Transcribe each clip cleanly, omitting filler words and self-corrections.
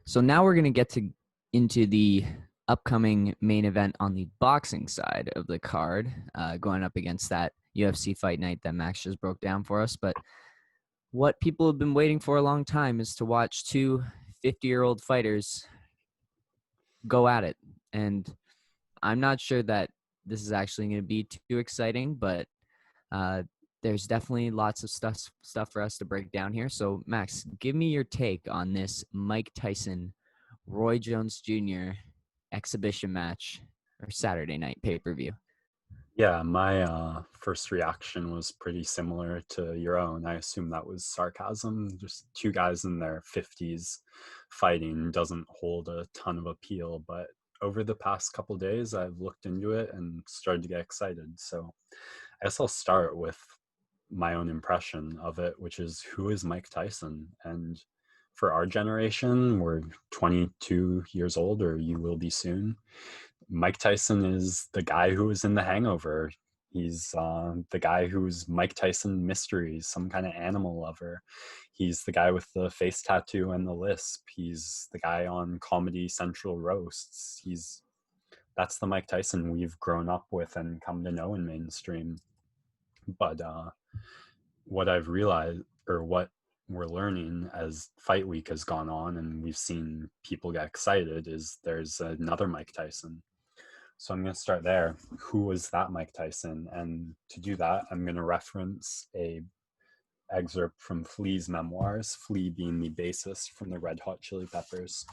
So now we're going to into the upcoming main event on the boxing side of the card, going up against that UFC fight night that Max just broke down for us. But what people have been waiting for a long time is to watch two 50-year-old fighters go at it. And I'm not sure that this is actually going to be too exciting, but there's definitely lots of stuff for us to break down here. So, Max, give me your take on this Mike Tyson, Roy Jones Jr. exhibition match or Saturday night pay-per-view. Yeah, my first reaction was pretty similar to your own. I assume that was sarcasm. Just two guys in their 50s fighting doesn't hold a ton of appeal, but over the past couple days, I've looked into it and started to get excited. So I guess I'll start with my own impression of it, which is, who is Mike Tyson? And for our generation, we're 22 years old, or you will be soon. Mike Tyson is the guy who was in The Hangover. He's the guy who's Mike Tyson Mysteries, some kind of animal lover. He's the guy with the face tattoo and the lisp. He's the guy on Comedy Central roasts. That's the Mike Tyson we've grown up with and come to know in mainstream. But what I've realized, or what we're learning as Fight Week has gone on and we've seen people get excited, is there's another Mike Tyson. So I'm going to start there. Who was that Mike Tyson? And to do that, I'm going to reference a excerpt from Flea's memoirs, Flea being the bassist from the Red Hot Chili Peppers.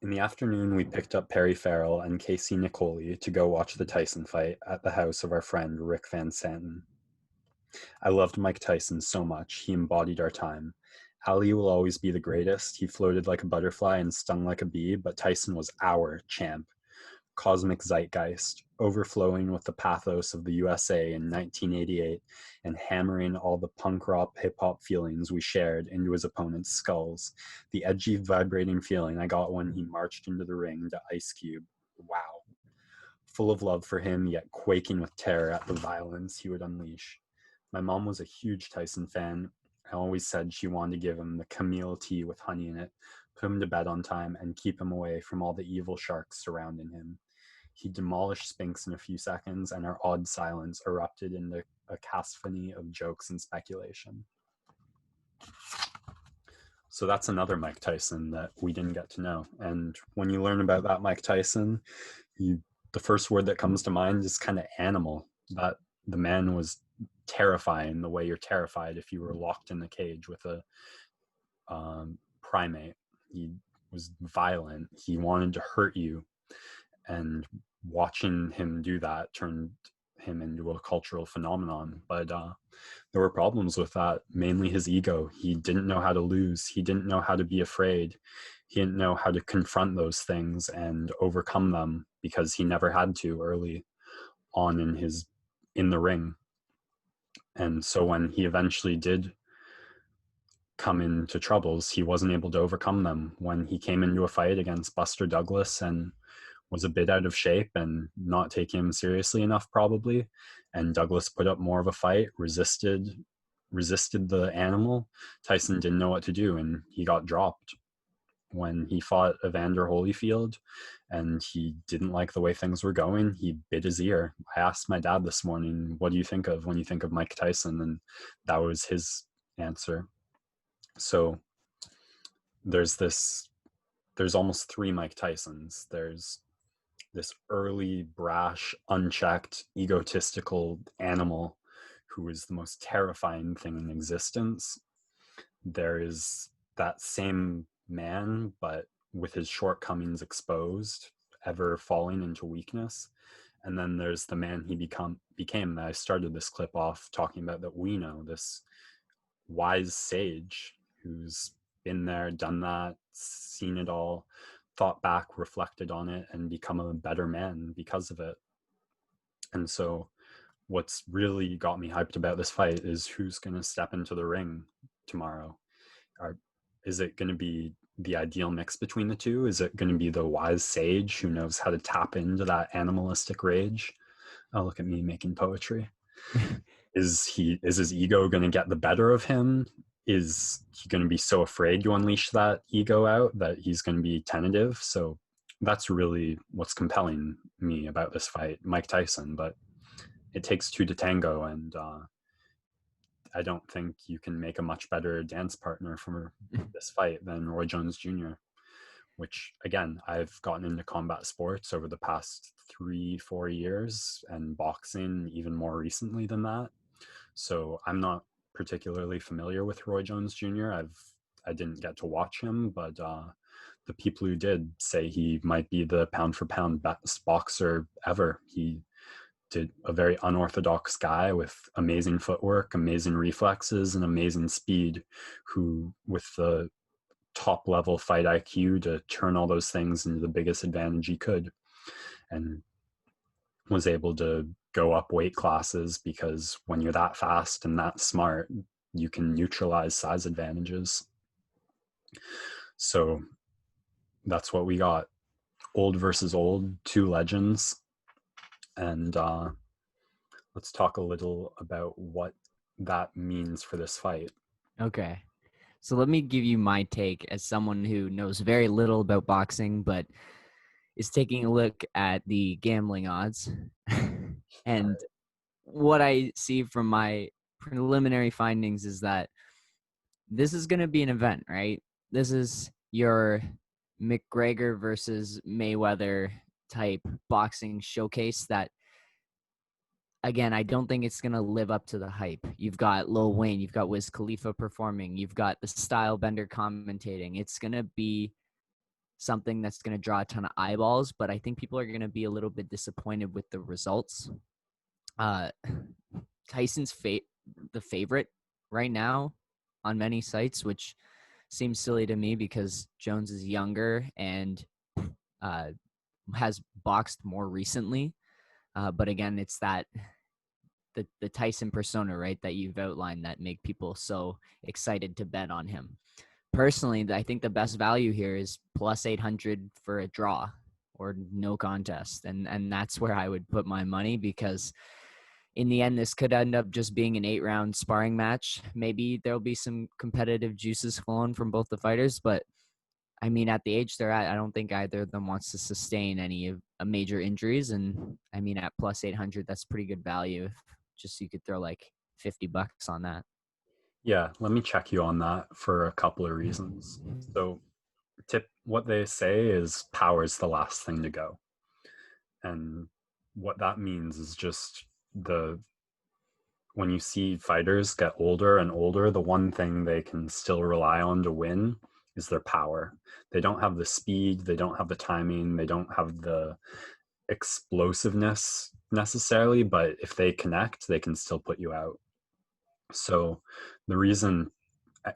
In the afternoon, we picked up Perry Farrell and Casey Nicoli to go watch the Tyson fight at the house of our friend Rick Van Santen. I loved Mike Tyson so much. He embodied our time. Ali will always be the greatest. He floated like a butterfly and stung like a bee, but Tyson was our champ. Cosmic zeitgeist, overflowing with the pathos of the USA in 1988 and hammering all the punk rock hip-hop feelings we shared into his opponent's skulls. The edgy, vibrating feeling I got when he marched into the ring to Ice Cube. Wow. Full of love for him, yet quaking with terror at the violence he would unleash. My mom was a huge Tyson fan. I always said she wanted to give him the Camille tea with honey in it, put him to bed on time, and keep him away from all the evil sharks surrounding him. He demolished Spinks in a few seconds, and our odd silence erupted into a cacophony of jokes and speculation. So that's another Mike Tyson that we didn't get to know. And when you learn about that Mike Tyson, the first word that comes to mind is kind of animal. That the man was terrifying the way you're terrified if you were locked in a cage with a primate. He was violent. He wanted to hurt you. And watching him do that turned him into a cultural phenomenon. But there were problems with that, mainly his ego. He didn't know how to lose. He didn't know how to be afraid. He didn't know how to confront those things and overcome them, because he never had to early on in the ring. And so when he eventually did come into troubles, he wasn't able to overcome them. When he came into a fight against Buster Douglas and was a bit out of shape and not taking him seriously enough, probably, and Douglas put up more of a fight, resisted the animal, Tyson didn't know what to do, and he got dropped. When he fought Evander Holyfield and he didn't like the way things were going, he bit his ear. I asked my dad this morning, what do you think of when you think of Mike Tyson? And that was his answer. So there's almost three Mike Tysons. There's this early, brash, unchecked, egotistical animal who is the most terrifying thing in existence. There is that same man, but with his shortcomings exposed, ever falling into weakness. And then there's the man he became that I started this clip off talking about, that we know, this wise sage who's been there, done that, seen it all, thought back, reflected on it, and become a better man because of it. And so what's really got me hyped about this fight is who's going to step into the ring tomorrow. Is it going to be the ideal mix between the two? Is it going to be the wise sage who knows how to tap into that animalistic rage? Oh, look at me making poetry. Is his ego going to get the better of him? is he going to be so afraid to unleash that ego out that he's going to be tentative? So that's really what's compelling me about this fight, Mike Tyson. But it takes two to tango, and I don't think you can make a much better dance partner for this fight than Roy Jones Jr., which, again, I've gotten into combat sports over the past 3-4 years, and boxing even more recently than that. So I'm not particularly familiar with Roy Jones Jr. I didn't get to watch him, but the people who did say he might be the pound for pound best boxer ever. He did a very unorthodox guy with amazing footwork, amazing reflexes, and amazing speed, who with the top level fight IQ to turn all those things into the biggest advantage he could, and was able to go up weight classes because when you're that fast and that smart, you can neutralize size advantages. So that's what we got. Old versus old, two legends. And let's talk a little about what that means for this fight. Okay. So let me give you my take as someone who knows very little about boxing, but is taking a look at the gambling odds. And what I see from my preliminary findings is that this is going to be an event, right? This is your McGregor versus Mayweather type boxing showcase that, again, I don't think it's going to live up to the hype. You've got Lil Wayne, you've got Wiz Khalifa performing, you've got the Style Bender commentating. It's going to be something that's going to draw a ton of eyeballs, but I think people are going to be a little bit disappointed with the results. Tyson's the favorite right now on many sites, which seems silly to me because Jones is younger and has boxed more recently. But again, it's that the Tyson persona, right, that you've outlined that make people so excited to bet on him. Personally, I think the best value here is plus 800 for a draw or no contest. And that's where I would put my money, because in the end, this could end up just being an 8-round sparring match. Maybe there'll be some competitive juices flowing from both the fighters, but I mean, at the age they're at, I don't think either of them wants to sustain any major injuries. And I mean, at plus 800, that's pretty good value. Just so you could throw like $50 on that. Yeah, let me check you on that for a couple of reasons. So what they say is power is the last thing to go. And what that means is just when you see fighters get older and older, the one thing they can still rely on to win is their power. They don't have the speed, they don't have the timing, they don't have the explosiveness necessarily, but if they connect, they can still put you out. So the reason,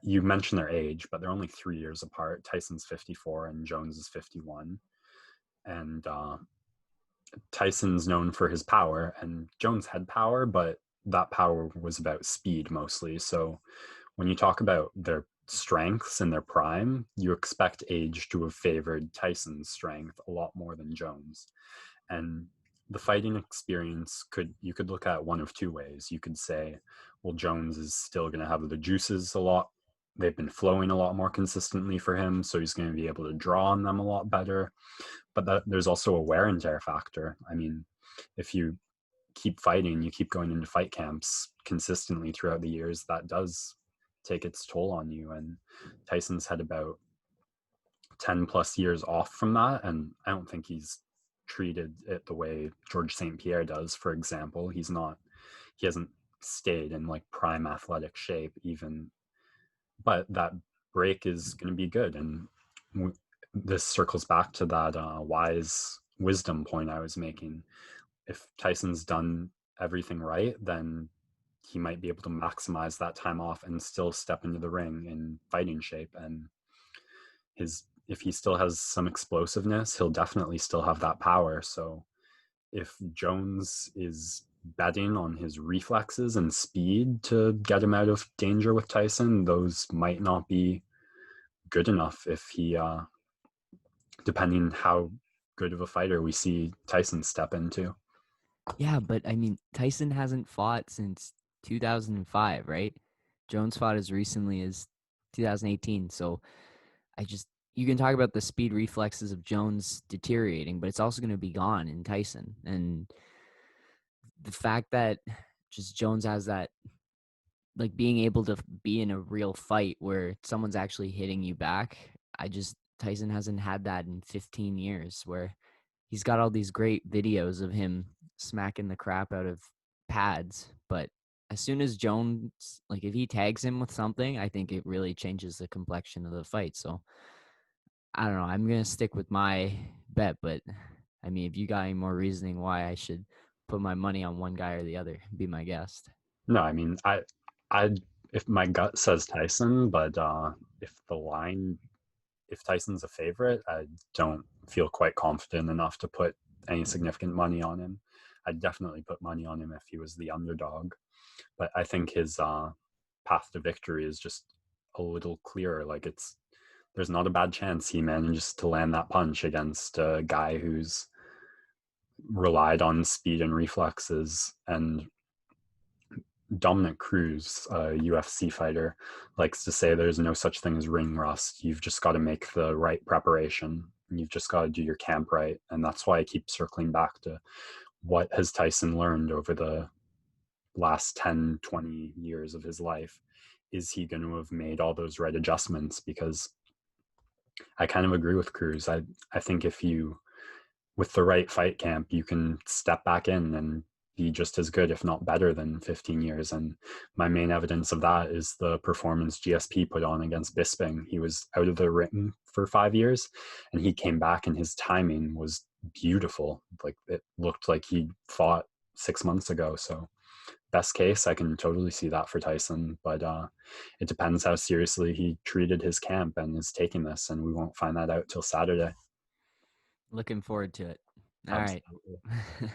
you mentioned their age, but they're only 3 years apart. Tyson's 54 and Jones is 51. And Tyson's known for his power, and Jones had power, but that power was about speed mostly. So when you talk about their strengths in their prime, you expect age to have favored Tyson's strength a lot more than Jones. And the fighting experience you could look at one of two ways. You could say, well, Jones is still going to have the juices a lot. They've been flowing a lot more consistently for him, so he's going to be able to draw on them a lot better. But there's also a wear and tear factor. I mean, if you keep fighting, you keep going into fight camps consistently throughout the years, that does take its toll on you. And Tyson's had about 10 plus years off from that, and I don't think he's treated it the way George St. Pierre does, for example. He hasn't stayed in like prime athletic shape even, but that break is going to be good. And this circles back to that wise wisdom point I was making. If Tyson's done everything right, then he might be able to maximize that time off and still step into the ring in fighting shape. And if he still has some explosiveness, he'll definitely still have that power. So if Jones is betting on his reflexes and speed to get him out of danger with Tyson, those might not be good enough if he, depending how good of a fighter we see Tyson step into. Yeah, but I mean, Tyson hasn't fought since 2005, right? Jones fought as recently as 2018. So you can talk about the speed reflexes of Jones deteriorating, but it's also going to be gone in Tyson. And the fact that just Jones has that, like being able to be in a real fight where someone's actually hitting you back. Tyson hasn't had that in 15 years where he's got all these great videos of him smacking the crap out of pads. But as soon as Jones, like if he tags him with something, I think it really changes the complexion of the fight. So I don't know. I'm going to stick with my bet, but I mean, if you got any more reasoning why I should put my money on one guy or the other, be my guest. No, I mean, I, if my gut says Tyson, but if the line, if Tyson's a favorite, I don't feel quite confident enough to put any significant money on him. I'd definitely put money on him if he was the underdog, but I think his path to victory is just a little clearer. Like there's not a bad chance he manages to land that punch against a guy who's relied on speed and reflexes. And Dominic Cruz, a UFC fighter, likes to say there's no such thing as ring rust. You've just got to make the right preparation. You've just got to do your camp right. And that's why I keep circling back to what has Tyson learned over the last 10, 20 years of his life. Is he going to have made all those right adjustments? Because I kind of agree with Cruz. I think if you, with the right fight camp, you can step back in and be just as good, if not better, than 15 years. And my main evidence of that is the performance GSP put on against Bisping. He was out of the ring for 5 years, and he came back, and his timing was beautiful. Like it looked like he fought 6 months ago. So best case, I can totally see that for Tyson, but it depends how seriously he treated his camp and is taking this, and we won't find that out till Saturday. Looking forward to it. All right. Absolutely.